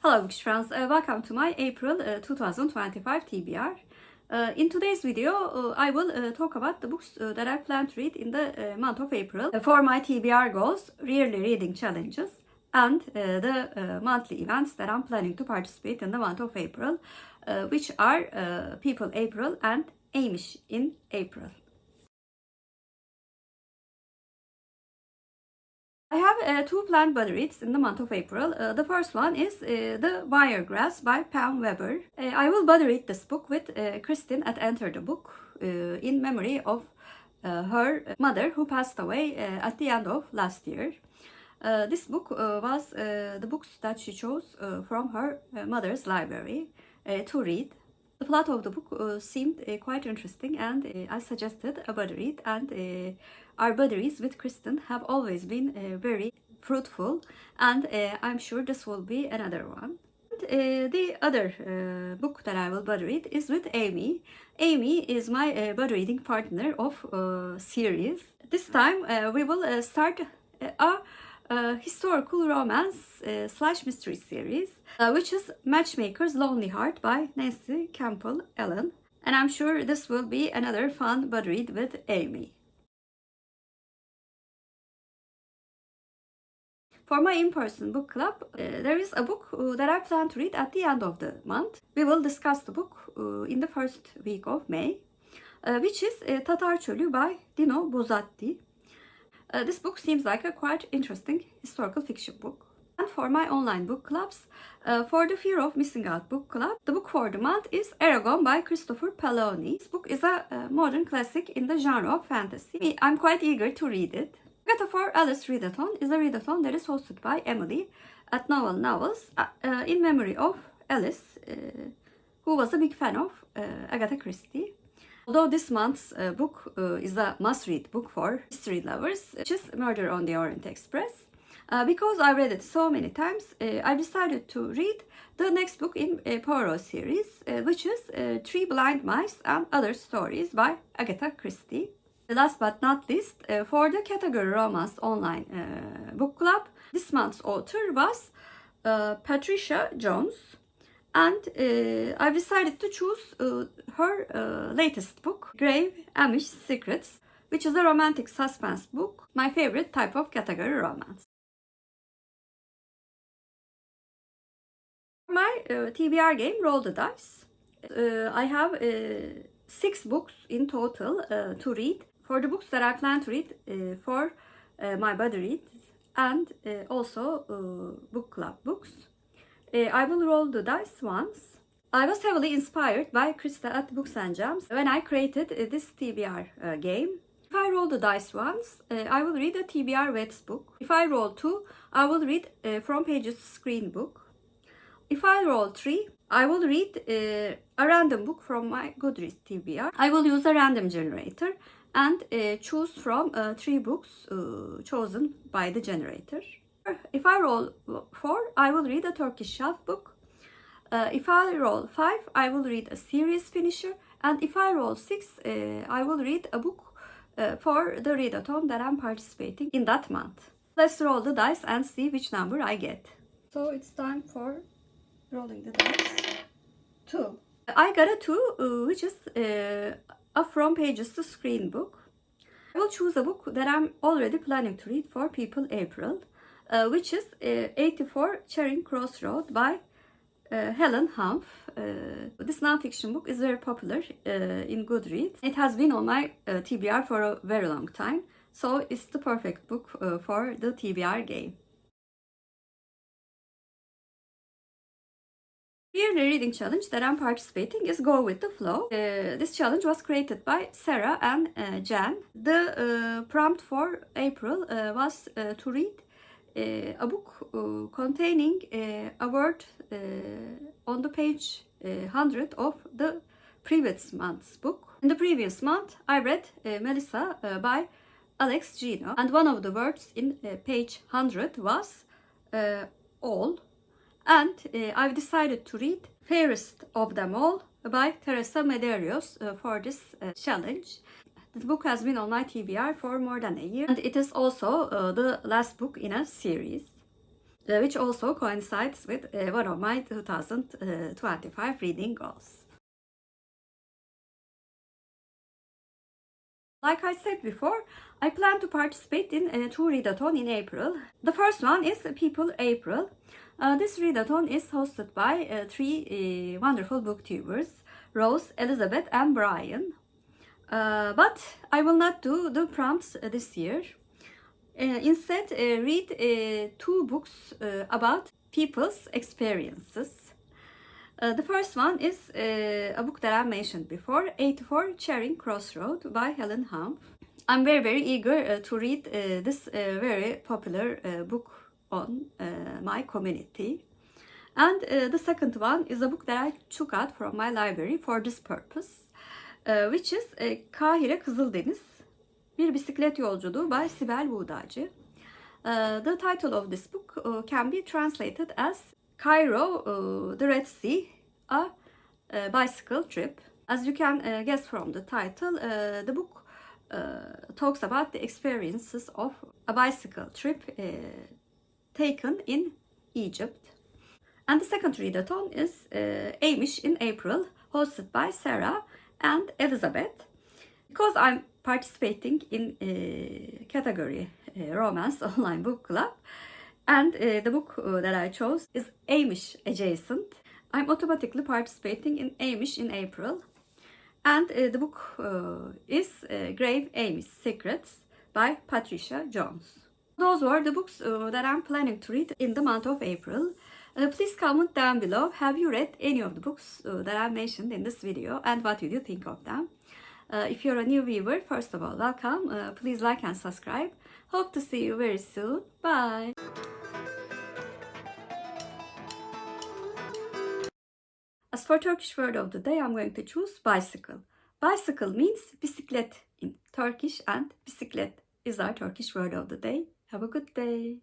Hello Bookish friends, welcome to my April 2025 TBR. In today's video, I will talk about the books that I plan to read in the month of April for my TBR goals, yearly reading challenges, and the monthly events that I'm planning to participate in the month of April, which are People April and Amish in April. I have two planned buddy reads in the month of April. The first one is the Wiregrass by Pam Weber. I will buddy read this book with Christine at Enter the Book in memory of her mother who passed away at the end of last year. This book was the books that she chose from her mother's library to read. The plot of the book seemed quite interesting, and I suggested a buddy read, and our buddy reads with Kristen have always been very fruitful, and I'm sure this will be another one. And, the other book that I will buddy read is with Amy. Amy is my buddy reading partner of series. This time we will start a historical romance slash mystery series, which is Matchmaker's Lonely Heart by Nancy Campell Helen. And I'm sure this will be another fun buddy read with Amy. For my in-person book club, there is a book that I plan to read at the end of the month. We will discuss the book in the first week of May, which is Tatar Çölü by Dino Buzatti. This book seems like a quite interesting historical fiction book. And for my online book clubs, for the Fear of Missing Out book club, the book for the month is Eragon by Christopher Paolini. This book is a modern classic in the genre of fantasy. I'm quite eager to read it. Agatha for Alice Readathon is a readathon that is hosted by Emily at Novel Novels in memory of Alice, who was a big fan of Agatha Christie. Although this month's book is a must-read book for history lovers, which is Murder on the Orient Express. Because I read it so many times, I decided to read the next book in Poirot series, which is Three Blind Mice and Other Stories by Agatha Christie. Last but not least, for the category Romance Online Book Club, this month's author was Patricia Jones, and I've decided to choose her latest book, Grave Amish Secrets, which is a romantic suspense book, my favorite type of category romance. For my TBR game, Roll the Dice, I have 6 books in total to read. For the books that I plan to read for my buddy read and also book club books, I will roll the dice once. I was heavily inspired by Christie at Books and Gems when I created this TBR game. If I roll the dice once, I will read a TBR Wets book. If I roll 2, I will read From Pages Screen book. If I roll 3, I will read a random book from my Goodreads TBR. I will use a random generator and choose from 3 books chosen by the generator. If I roll 4, I will read a Turkish shelf book. If I roll 5, I will read a series finisher. And if I roll 6, I will read a book for the readathon that I'm participating in that month. Let's roll the dice and see which number I get. So it's time for rolling the dice. 2. I got a 2, which is a From Pages to Screen book. I will choose a book that I'm already planning to read for People April, which is 84 Charing Crossroad by Helen, Hanff. This non-fiction book is very popular in Goodreads. It has been on my TBR for a very long time, so it's the perfect book for the TBR game. Yearly reading challenge that I'm participating is Go with the Flow. This challenge was created by Sarah and Jan. The prompt for April was to read a book containing a word on the page 100 of the previous month's book. In the previous month, I read Melissa by Alex Gino, and one of the words in page 100 was all. And I've decided to read Fairest of them all by Theresa Mederios for this challenge. The book has been on my TBR for more than a year, and it is also the last book in a series. which also coincides with one of my 2025 reading goals. Like I said before, I plan to participate in 2 readathon in April. The first one is People April. This readathon is hosted by 3 wonderful booktubers, Rose, Elizabeth and Brian. But I will not do the prompts this year. Instead, read 2 books about people's experiences. The first one is a book that I mentioned before, 84 Charing Crossroad by Helen Hanff. I'm very eager to read this very popular book on my community. And the second one is a book that I took out from my library for this purpose, which is Kahire, Kızıldeniz, Bir Bisiklet Yolculuğu by Sibel Buğdaycı. The title of this book can be translated as Cairo, the Red Sea, a bicycle trip. As you can guess from the title, the book talks about the experiences of a bicycle trip taken in Egypt. And the second readathon is Amish in April, hosted by Sarah and Elizabeth. Because I'm participating in category Romance Online Book Club, and the book that I chose is Amish adjacent, I'm automatically participating in Amish in April. And the book is Grave Amish Secrets by Patricia Jones. Those were the books that I'm planning to read in the month of April. Please comment down below, have you read any of the books that I mentioned in this video, and what did you think of them? If you're a new viewer, first of all, welcome. Please like and subscribe. Hope to see you very soon. Bye. As for Turkish word of the day, I'm going to choose bicycle. Bicycle means bisiklet in Turkish, and bisiklet is our Turkish word of the day. Have a good day.